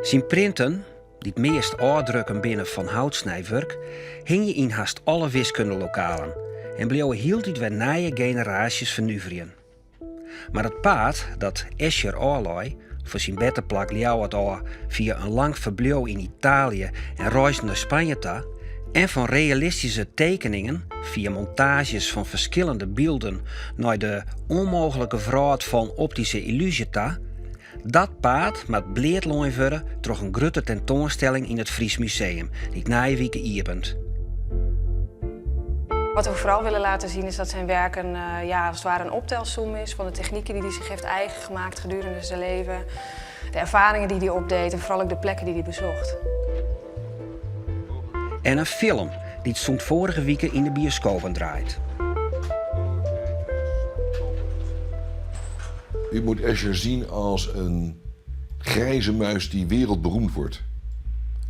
Zijn printen, die het meest uitdrukken binnen van houtsnijwerk, hing je in haast alle wiskundelokalen en bleven hield weer nieuwe generaties vernuvrien. Maar het paard dat Escher oorlui voor zijn betterplak liauw het al via een lang verblijf in Italië en reisde naar Spanje ta, en van realistische tekeningen via montages van verschillende beelden naar de onmogelijke vraag van optische illusie ta, dat paard met bleedloon worden door een grote tentoonstelling in het Fries Museum, die het na weken opent. Wat we vooral willen laten zien is dat zijn werk als het ware een optelsom is van de technieken die hij zich heeft eigen gemaakt gedurende zijn leven, de ervaringen die hij opdeed en vooral ook de plekken die hij bezocht. En een film die het stond vorige weken in de bioscopen draait. Je moet Escher zien als een grijze muis die wereldberoemd wordt.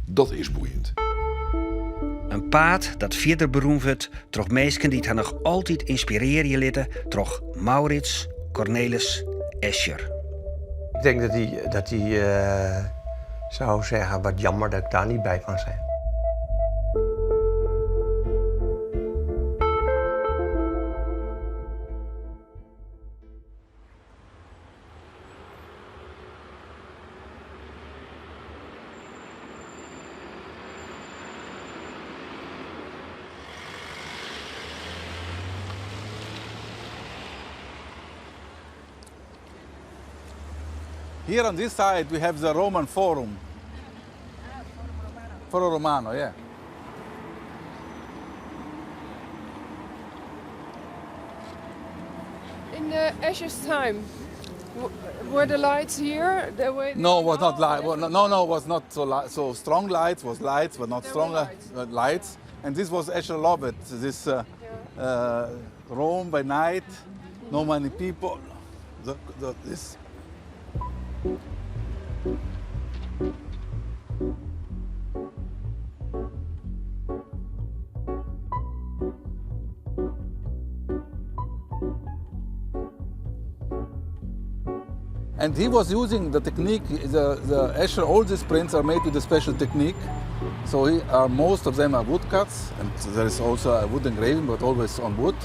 Dat is boeiend. Een paard dat verder beroemd wordt door mensen die het nog altijd inspireren lieten door Maurits Cornelis Escher. Ik denk dat hij zou zeggen, wat jammer dat ik daar niet bij kan zijn. Here on this side we have the Roman Forum. Foro Romano, yeah. In Escher's time, were the lights here? The way No, was not light. No, was not so light. So strong lights was lights, but not There stronger were lights. And this was Escher loved it. This Rome by night, no many people. This. And he was using the technique, the Escher, all these prints are made with a special technique. So most of them are woodcuts, and there is also a wood engraving, but always on wood.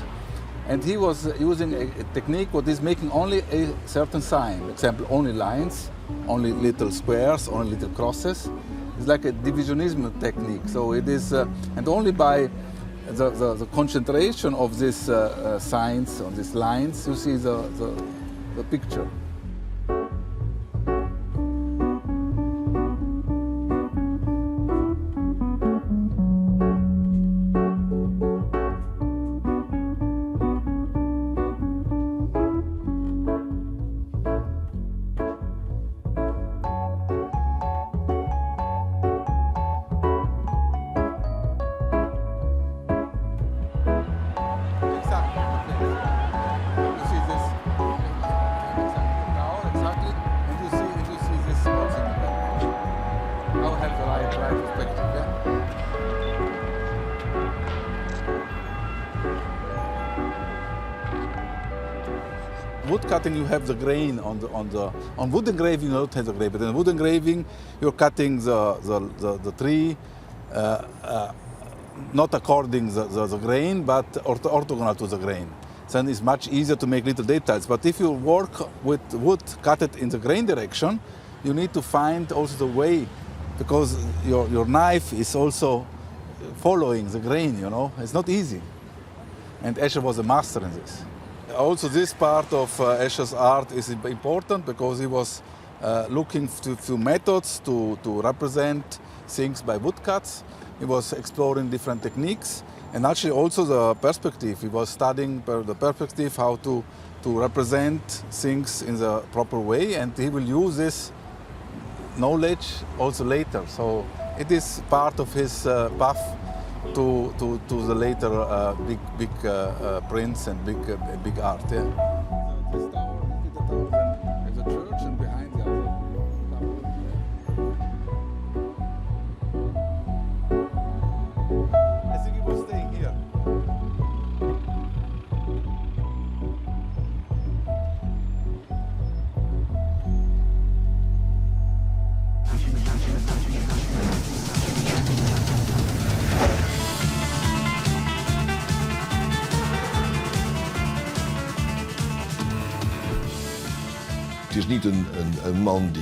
And he was using a technique what is making only a certain sign. For example, only lines, only little squares, only little crosses. It's like a divisionism technique. So it is, and only by the concentration of these signs, on these lines, you see the picture. Wood cutting, you have the grain on wood engraving. You don't have the grain, but in wood engraving, you're cutting the tree not according the grain, but orthogonal to the grain. Then it's much easier to make little details. But if you work with wood cut it in the grain direction, you need to find also the way, because your knife is also following the grain. You know, it's not easy. And Escher was a master in this. Also, this part of Escher's art is important because he was looking to methods to represent things by woodcuts. He was exploring different techniques, and actually also the perspective. He was studying the perspective, how to represent things in the proper way, and he will use this knowledge also later. So it is part of his path to the later big prints and big art. Yeah. This tower, there's a church, and behind the other tower. I think he was staying here. Het is niet een man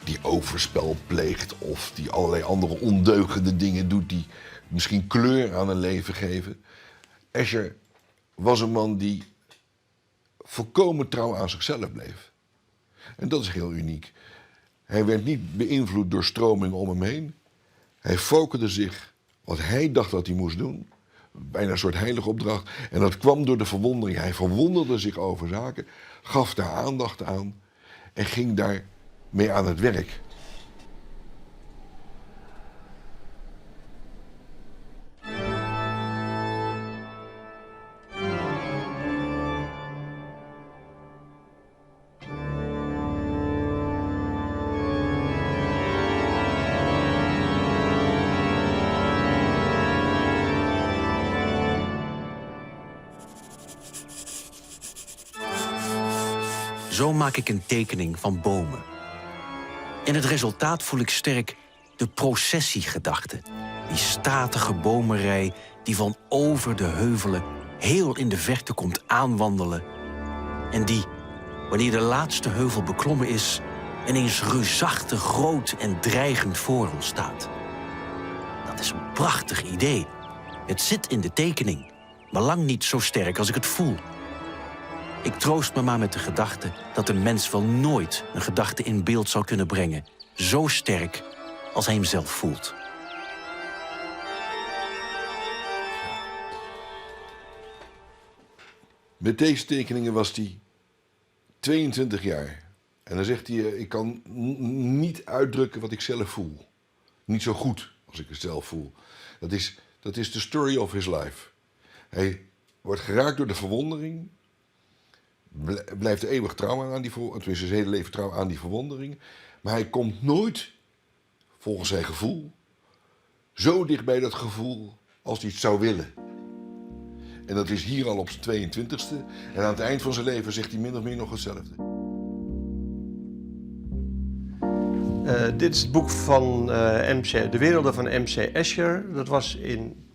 die overspel pleegt of die allerlei andere ondeugende dingen doet die misschien kleur aan een leven geven. Escher was een man die volkomen trouw aan zichzelf bleef. En dat is heel uniek. Hij werd niet beïnvloed door stromingen om hem heen. Hij focusde zich wat hij dacht dat hij moest doen. Bijna een soort heilige opdracht. En dat kwam door de verwondering. Hij verwonderde zich over zaken, gaf daar aandacht aan en ging daar mee aan het werk. Zo maak ik een tekening van bomen. In het resultaat voel ik sterk de processiegedachte. Die statige bomenrij die van over de heuvelen heel in de verte komt aanwandelen. En die, wanneer de laatste heuvel beklommen is, ineens reusachtig groot en dreigend voor ons staat. Dat is een prachtig idee. Het zit in de tekening, maar lang niet zo sterk als ik het voel. Ik troost me maar met de gedachte dat een mens wel nooit een gedachte in beeld zou kunnen brengen, zo sterk als hij hem zelf voelt. Met deze tekeningen was hij 22 jaar. En dan zegt hij, ik kan niet uitdrukken wat ik zelf voel. Niet zo goed als ik het zelf voel. Dat is de story of his life. Hij wordt geraakt door de verwondering. Blijft eeuwig trouw aan die verwondering. Tenminste, zijn hele leven trouw aan die verwondering. Maar hij komt nooit, volgens zijn gevoel, zo dicht bij dat gevoel als hij het zou willen. En dat is hier al op zijn 22e. En aan het eind van zijn leven zegt hij min of meer nog hetzelfde. Dit is het boek van De Werelden van M.C. Escher. Dat was in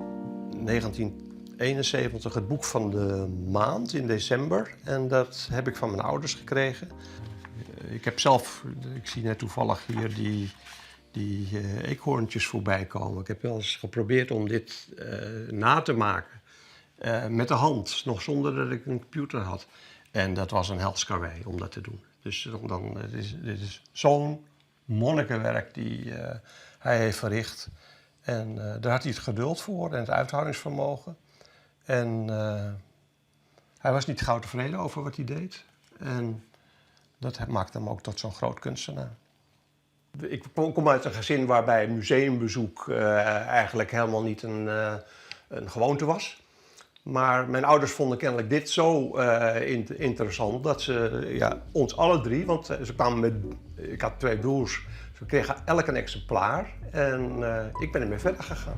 1971 het boek van de maand in december. En dat heb ik van mijn ouders gekregen. Ik heb zelf, ik zie net toevallig hier die eekhoorntjes voorbij komen. Ik heb wel eens geprobeerd om dit na te maken. Met de hand, nog zonder dat ik een computer had. En dat was een hels karwei om dat te doen. Dus dit is zo'n monnikenwerk die hij heeft verricht. En daar had hij het geduld voor en het uithoudingsvermogen. En hij was niet gauw tevreden over wat hij deed. En dat maakte hem ook tot zo'n groot kunstenaar. Ik kom uit een gezin waarbij museumbezoek eigenlijk helemaal niet een gewoonte was. Maar mijn ouders vonden kennelijk dit zo interessant dat ze ons alle drie, want ze kwamen met, ik had 2 broers, ze kregen elk een exemplaar en ik ben ermee verder gegaan.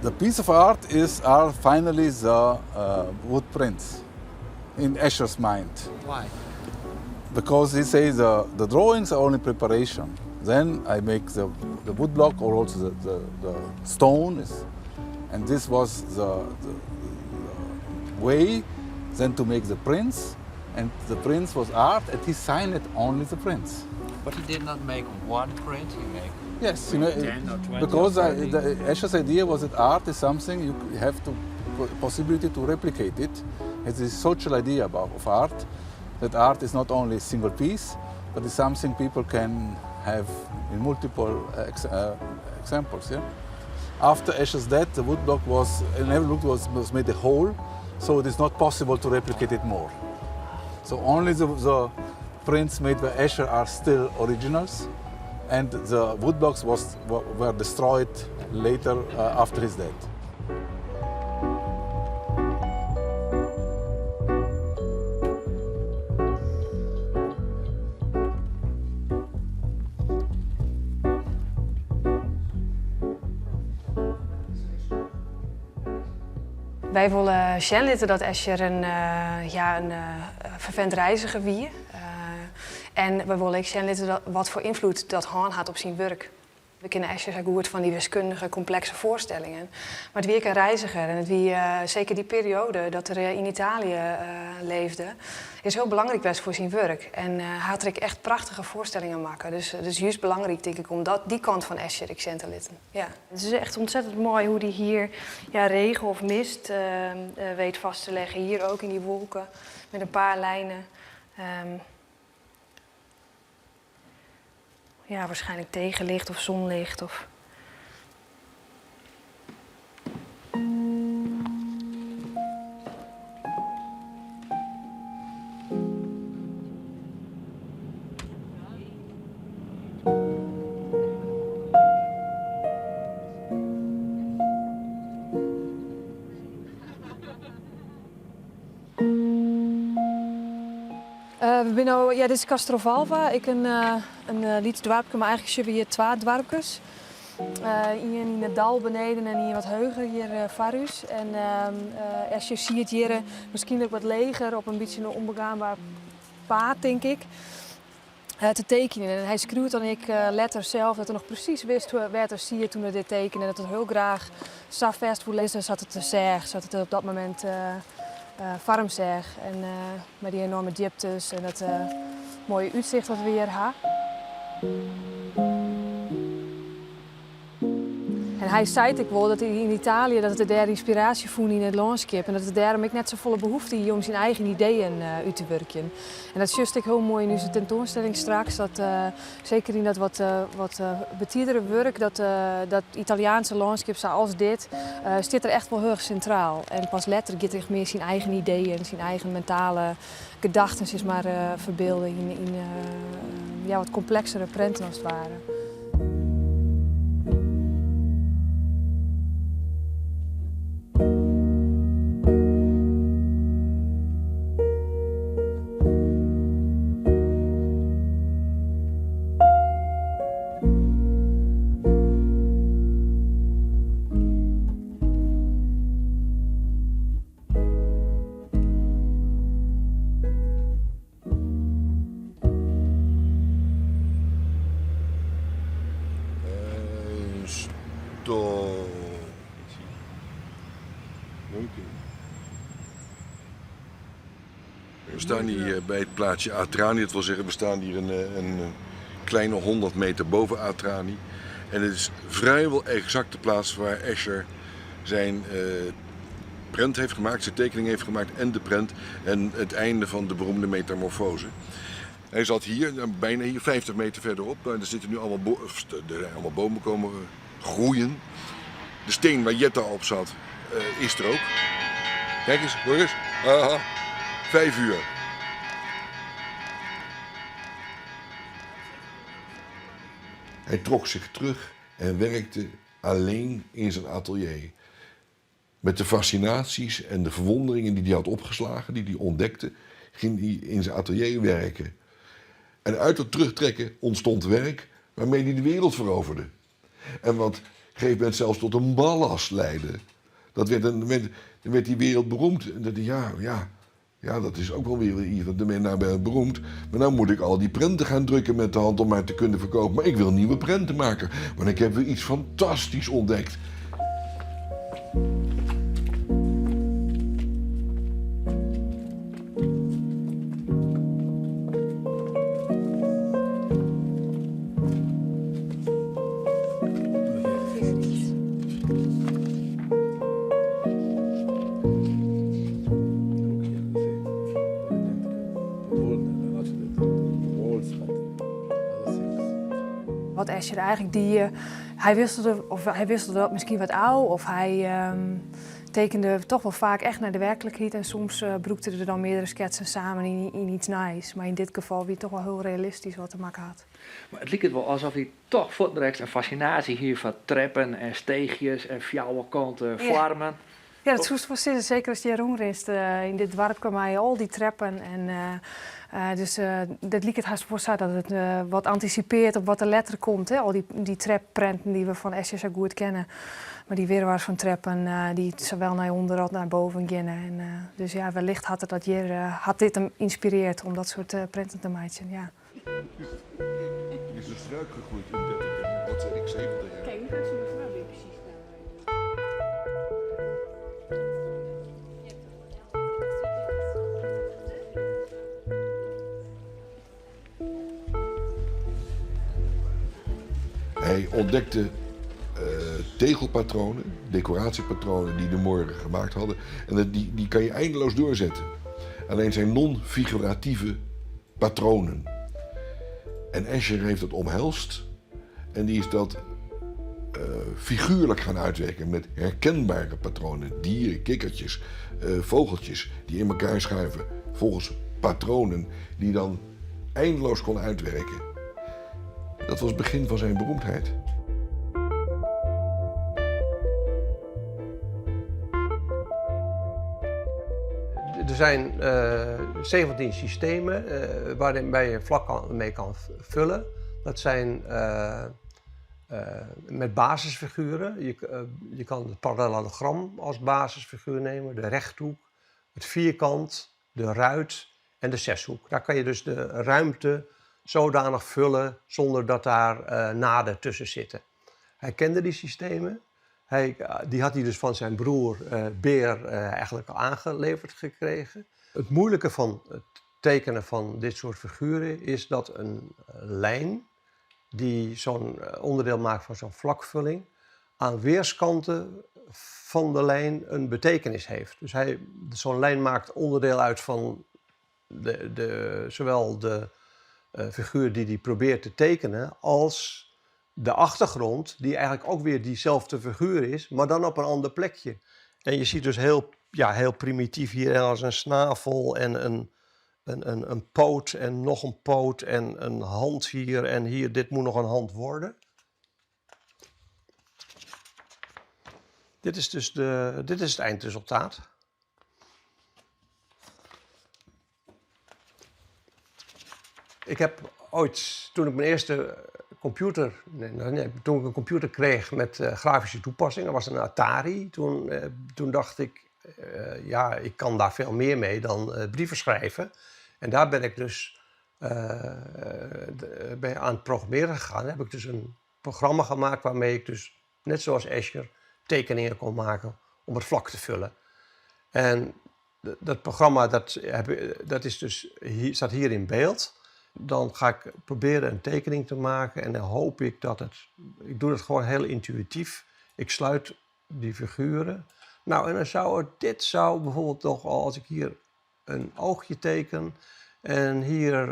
The piece of art are finally the wood prints in Escher's mind. Why? Because he says the drawings are only preparation. Then I make the wood block or also the stone. And this was the way then to make the prints. And the prints was art and he signed it only the prints. But he did not make one print, he made Yes, you know, 10 or 20 because or 30. Escher's idea was that art is something you have to possibility to replicate it. It's a social idea of art, that art is not only a single piece, but it's something people can have in multiple examples. Yeah. After Escher's death, the woodblock was made a whole, so it is not possible to replicate it more. So only the prints made by Escher are still originals. And the woodblocks were destroyed later after his death. Wij willen Sjen dat Escher een vervent reiziger wie. En we willen ook zien wat voor invloed dat Han had op zijn werk. We kennen Escher heel goed van die wiskundige, complexe voorstellingen. Maar het wie ik een reiziger en het wie zeker die periode dat er in Italië leefde, is heel belangrijk geweest voor zijn werk. En hij had er echt prachtige voorstellingen maken. Dus het is juist belangrijk, denk ik, om die kant van Escher accent te letten. Ja. Het is echt ontzettend mooi hoe hij hier regen of mist weet vast te leggen. Hier ook in die wolken met een paar lijnen. Ja, waarschijnlijk tegenlicht of zonlicht. Of... We zijn nou, dit is Castrovalva. Ik een Lieds dorpje, maar eigenlijk zijn we hier 2 dorpjes. Eén in het dal beneden en hier wat heuger, hier Varus. En als je ziet hier misschien ook wat leger op een beetje een onbegaanbaar paad, denk ik. Te tekenen. En hij schreeuwt dan ik letter zelf dat hij nog precies wist hoe werd er zie toen hij dit tekende. En dat het heel graag zo vast hoe lezen zat het te zeggen, zat het op dat moment farm zeg. En met die enorme dieptes en dat mooie uitzicht wat we hier hebben. En hij zei ik wel dat hij in Italië dat het daar inspiratie vond in het landschap en dat het daarom ik net zo volle behoefte had om zijn eigen ideeën uit te werken. En dat is juist ook heel mooi in onze tentoonstelling straks, dat zeker in dat wat betierdere werk, dat Italiaanse landschap zoals dit, staat er echt wel heel erg centraal. En pas later gaat er meer zijn eigen ideeën, zijn eigen mentale gedachten, zeg maar, verbeelden in wat complexere prenten als het ware. We staan hier bij het plaatsje Atrani. Dat wil zeggen, we staan hier een kleine 100 meter boven Atrani. En het is vrijwel exact de plaats waar Escher zijn prent heeft gemaakt, zijn tekening heeft gemaakt en de prent. En het einde van de beroemde metamorfose. Hij zat hier, bijna hier, 50 meter verderop. Er zitten nu allemaal bomen komen groeien. De steen waar Jetta op zat, is er ook. Kijk eens, hoor eens. Aha, 5 uur. Hij trok zich terug en werkte alleen in zijn atelier. Met de fascinaties en de verwonderingen die hij had opgeslagen, die hij ontdekte, ging hij in zijn atelier werken. En uit het terugtrekken ontstond werk waarmee hij de wereld veroverde. En wat op een gegeven moment zelfs tot een ballast leidde. Dat werd die wereld beroemd. En dat ja, dat is ook wel weer hier. De men ben beroemd. Maar nou moet ik al die prenten gaan drukken met de hand om maar te kunnen verkopen. Maar ik wil nieuwe prenten maken. Want ik heb weer iets fantastisch ontdekt. Wat Escher eigenlijk hij wisselde misschien wat oud of hij tekende toch wel vaak echt naar de werkelijkheid en soms broekte er dan meerdere schetsen samen in iets nice. Maar in dit geval wie toch wel heel realistisch wat te maken had. Maar het lijkt wel alsof hij toch voortdurend een fascinatie hier van treppen en steegjes en fjouwe kanten, vormen. Ja, dat zoest wel zitten. Zeker als je ronger is. In dit dorp kwamen al die treppen. En, dus dat liep het haast voor zo dat het wat anticipeert op wat er later komt. Hè? Al die trapprenten die we van Escher zo goed kennen. Maar die weerwaarts van treppen die zowel naar onder als naar boven gaan. En, dus ja, wellicht had het dat hier had dit hem inspireerd om dat soort prenten te maken. Ja. Is een struik gegroeid in 30 jaar? Wat zeg ik, 70 jaar? Kijk, nu gaat zo'n mevrouw weer precies naar. Hij ontdekte tegelpatronen, decoratiepatronen die de Mooren gemaakt hadden. En die kan je eindeloos doorzetten. Alleen zijn non-figuratieve patronen. En Escher heeft dat omhelst. En die is dat figuurlijk gaan uitwerken met herkenbare patronen. Dieren, kikkertjes, vogeltjes die in elkaar schuiven. Volgens patronen die dan eindeloos kon uitwerken. Dat was het begin van zijn beroemdheid. Er zijn 17 systemen waarbij je vlak mee kan vullen. Dat zijn met basisfiguren. Je kan het parallelogram als basisfiguur nemen, de rechthoek, het vierkant, de ruit en de zeshoek. Daar kan je dus de ruimte zodanig vullen zonder dat daar naden tussen zitten. Hij kende die systemen. Die had hij dus van zijn broer Beer eigenlijk al aangeleverd gekregen. Het moeilijke van het tekenen van dit soort figuren is dat een lijn die zo'n onderdeel maakt van zo'n vlakvulling aan weerskanten van de lijn een betekenis heeft. Dus zo'n lijn maakt onderdeel uit van zowel de figuur die hij probeert te tekenen als de achtergrond, die eigenlijk ook weer diezelfde figuur is, maar dan op een ander plekje. En je ziet dus heel primitief hier als een snavel en een poot en nog een poot en een hand hier en hier. Dit moet nog een hand worden. Dit is dus dit is het eindresultaat. Ik heb ooit, toen ik mijn eerste toen ik een computer kreeg met grafische toepassingen, was een Atari. Toen dacht ik, ik kan daar veel meer mee dan brieven schrijven. En daar ben ik dus aan het programmeren gegaan. Heb ik dus een programma gemaakt waarmee ik dus, net zoals Escher, tekeningen kon maken om het vlak te vullen. En dat programma staat hier in beeld. Dan ga ik proberen een tekening te maken en dan hoop ik dat ik doe het gewoon heel intuïtief. Ik sluit die figuren. Nou, en dan dit zou bijvoorbeeld toch al, als ik hier een oogje teken en hier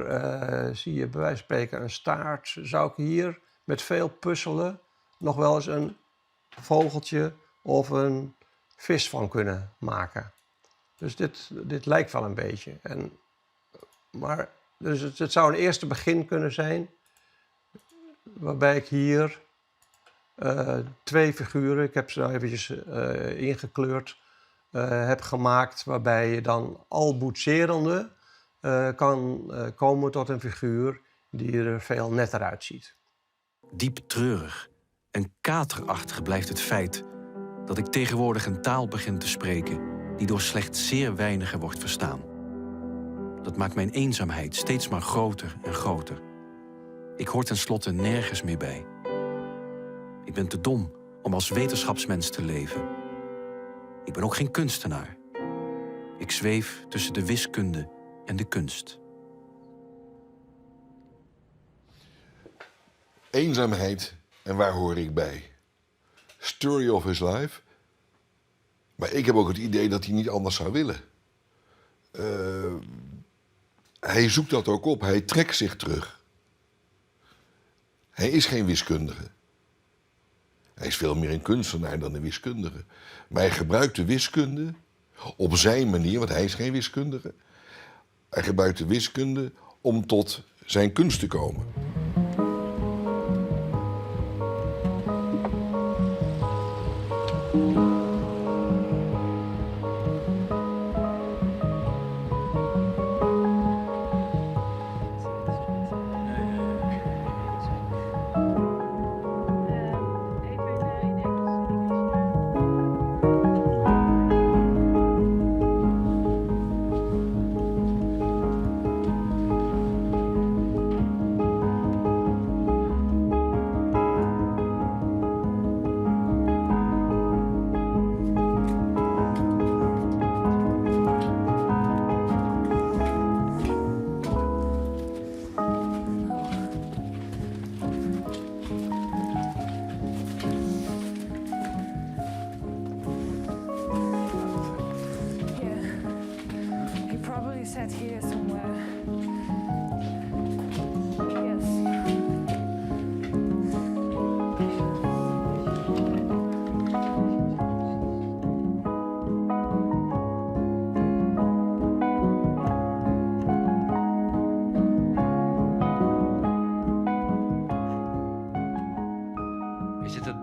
zie je bij wijze van spreken een staart, zou ik hier met veel puzzelen nog wel eens een vogeltje of een vis van kunnen maken. Dus dit lijkt wel een beetje. Dus het zou een eerste begin kunnen zijn, waarbij ik hier 2 figuren, ik heb ze nou eventjes ingekleurd, heb gemaakt, waarbij je dan al boetserende kan komen tot een figuur die er veel netter uitziet. Diep treurig en katerachtig blijft het feit dat ik tegenwoordig een taal begin te spreken die door slechts zeer weinigen wordt verstaan. Dat maakt mijn eenzaamheid steeds maar groter en groter. Ik hoor tenslotte nergens meer bij. Ik ben te dom om als wetenschapsmens te leven. Ik ben ook geen kunstenaar. Ik zweef tussen de wiskunde en de kunst. Eenzaamheid en waar hoor ik bij? Story of his life. Maar ik heb ook het idee dat hij niet anders zou willen. Hij zoekt dat ook op. Hij trekt zich terug. Hij is geen wiskundige. Hij is veel meer een kunstenaar dan een wiskundige. Maar hij gebruikt de wiskunde op zijn manier, want hij is geen wiskundige. Hij gebruikt de wiskunde om tot zijn kunst te komen.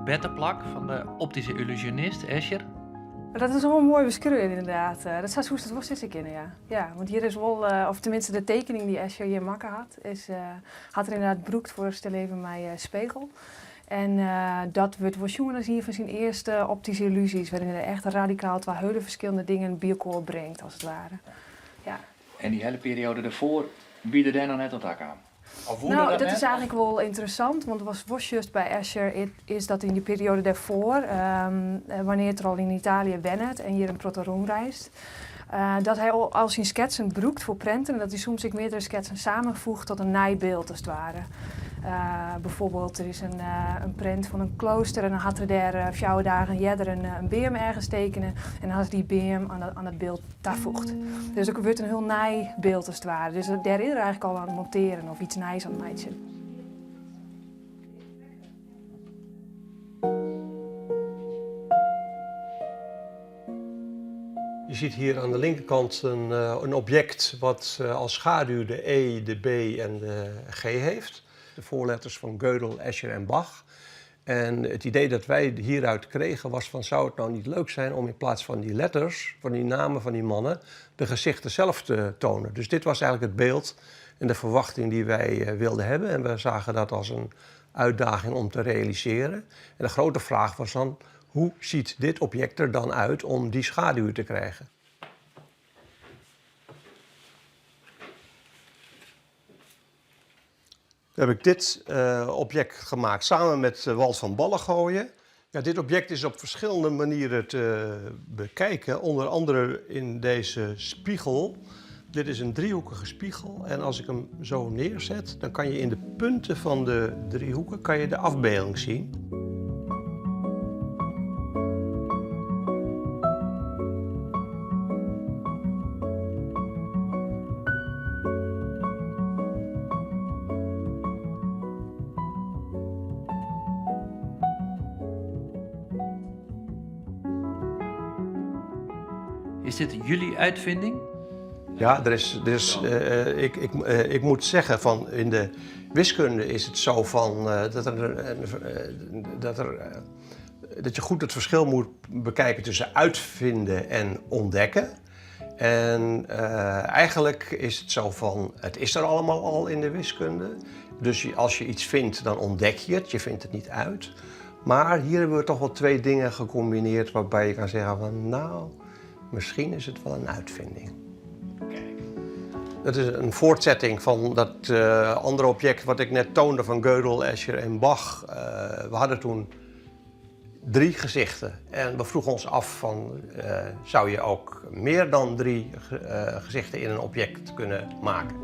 betterplak van de optische illusionist Escher. Dat is wel een mooi beschreven inderdaad. Dat zou hoe het was dit kennen, ja. Ja, want hier is wel, of tenminste de tekening die Escher hier maken had, had er inderdaad broekt voor stel even mijn spiegel. En dat wordt voor jongens hier van zijn eerste optische illusies, waarin hij echt radicaal twee hele verschillende dingen bij elkaar brengt, als het ware. Ja. En die hele periode daarvoor bieden daar nog net tot elkaar aan. Nou, dat is eigenlijk wel interessant, want het was juist bij Escher is dat in die periode daarvoor, wanneer het er al in Italië wennet en hier een protorum reist, dat hij al zijn sketsen broekt voor prenten en dat hij soms ook meerdere sketsen samenvoegt tot een naaibeeld als het ware. Bijvoorbeeld, er is een prent van een klooster en dan had er daar 4 dagen jeder een beam ergens tekenen en dan had hij die beam aan het beeld toevoegd. Dus er wordt een heel naaibeeld als het ware. Dus daar is er eigenlijk al aan het monteren of iets naais aan het maken. Je ziet hier aan de linkerkant een object wat als schaduw de E, de B en de G heeft. De voorletters van Gödel, Escher en Bach. En het idee dat wij hieruit kregen was van, zou het nou niet leuk zijn om in plaats van die letters, van die namen van die mannen, de gezichten zelf te tonen. Dus dit was eigenlijk het beeld en de verwachting die wij wilden hebben. En we zagen dat als een uitdaging om te realiseren. En de grote vraag was dan, hoe ziet dit object er dan uit om die schaduw te krijgen? Dan heb ik dit object gemaakt samen met Walt van Ballengooien. Ja, dit object is op verschillende manieren te bekijken. Onder andere in deze spiegel. Dit is een driehoekige spiegel. En als ik hem zo neerzet, dan kan je in de punten van de driehoeken kan je de afbeelding zien. Is dit jullie uitvinding? Ja, ik moet zeggen, van in de wiskunde is het zo van, dat je goed het verschil moet bekijken tussen uitvinden en ontdekken. En eigenlijk is het zo van, het is er allemaal al in de wiskunde. Dus als je iets vindt, dan ontdek je vindt het niet uit. Maar hier hebben we toch wel 2 dingen gecombineerd waarbij je kan zeggen van, nou, misschien is het wel een uitvinding. Dat is een voortzetting van dat andere object wat ik net toonde van Gödel, Escher en Bach. We hadden toen 3 gezichten en we vroegen ons af van, zou je ook meer dan 3 gezichten in een object kunnen maken?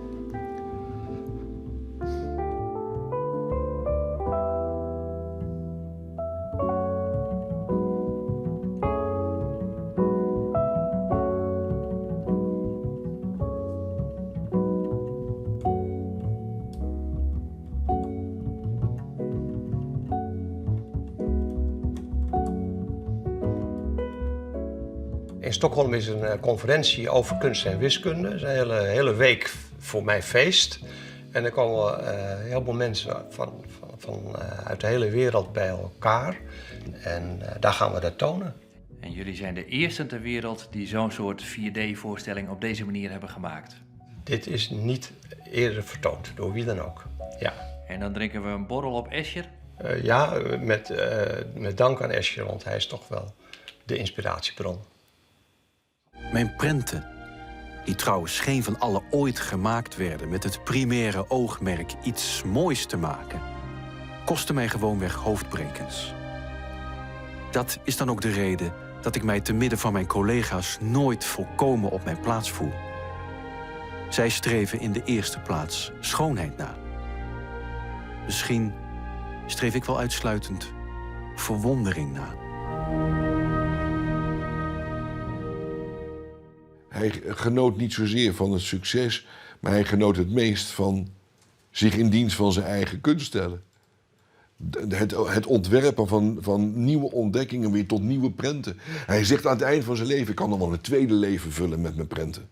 In Stockholm is een conferentie over kunst en wiskunde. Het is een hele week voor mij feest. En er komen heel veel mensen uit de hele wereld bij elkaar. En daar gaan we dat tonen. En jullie zijn de eerste ter wereld die zo'n soort 4D-voorstelling op deze manier hebben gemaakt. Dit is niet eerder vertoond, door wie dan ook. Ja. En dan drinken we een borrel op Escher? Ja, met dank aan Escher, want hij is toch wel de inspiratiebron. Mijn prenten, die trouwens geen van alle ooit gemaakt werden met het primaire oogmerk iets moois te maken, kosten mij gewoonweg hoofdbrekens. Dat is dan ook de reden dat ik mij te midden van mijn collega's nooit volkomen op mijn plaats voel. Zij streven in de eerste plaats schoonheid na. Misschien streef ik wel uitsluitend verwondering na. Hij genoot niet zozeer van het succes, maar hij genoot het meest van zich in dienst van zijn eigen kunst stellen. Het ontwerpen van nieuwe ontdekkingen weer tot nieuwe prenten. Hij zegt aan het eind van zijn leven, ik kan nog wel een tweede leven vullen met mijn prenten.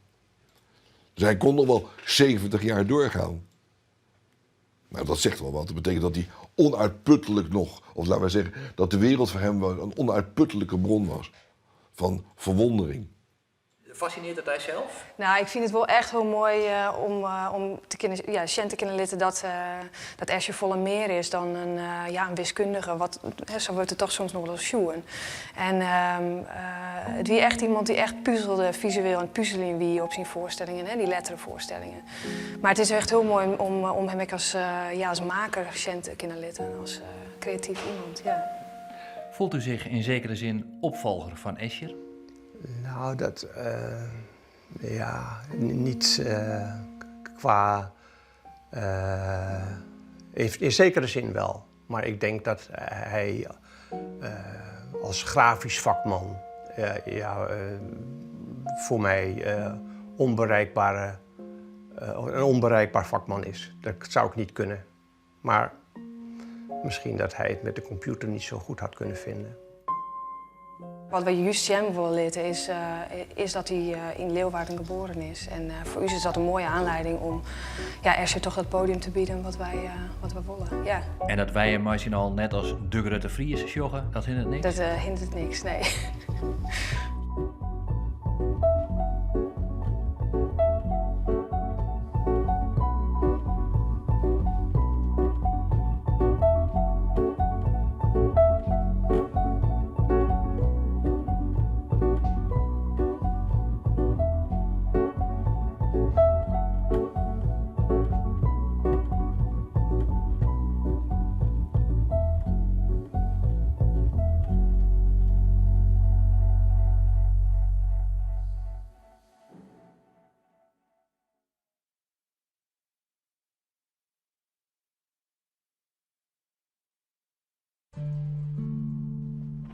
Dus hij kon nog wel 70 jaar doorgaan. Nou, dat zegt wel wat. Dat betekent dat hij onuitputtelijk nog, of laten we zeggen, dat de wereld voor hem een onuitputtelijke bron was van verwondering. Fascineert het hij zelf? Nou, ik vind het wel echt heel mooi om te kunnen, te kunnen litten dat Escher volle meer is dan een wiskundige. Zo wordt het toch soms nog wel eens sjoen. En het wie echt iemand die echt puzzelde visueel en puzzelen wie op zijn voorstellingen, hè, die letterenvoorstellingen. Maar het is echt heel mooi om hem ook als maker te kunnen litten, als creatief iemand. Ja. Voelt u zich in zekere zin opvolger van Escher? Nou, niet qua... in zekere zin wel. Maar ik denk dat hij als grafisch vakman voor mij een onbereikbaar vakman is. Dat zou ik niet kunnen. Maar misschien dat hij het met de computer niet zo goed had kunnen vinden. Wat we juist hem willen leren is dat hij in Leeuwarden geboren is. En voor u is dat een mooie aanleiding om Escher toch dat podium te bieden wat we willen. Ja. En dat wij hem misschien al net als de Grutte Vries joggen, dat hindert niks? Dat hindert niks, nee.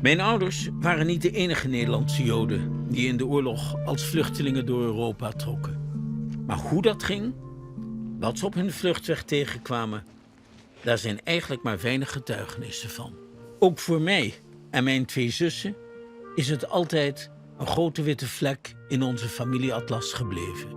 Mijn ouders waren niet de enige Nederlandse Joden die in de oorlog als vluchtelingen door Europa trokken. Maar hoe dat ging, wat ze op hun vluchtweg tegenkwamen, daar zijn eigenlijk maar weinig getuigenissen van. Ook voor mij en mijn 2 zussen is het altijd een grote witte vlek in onze familieatlas gebleven.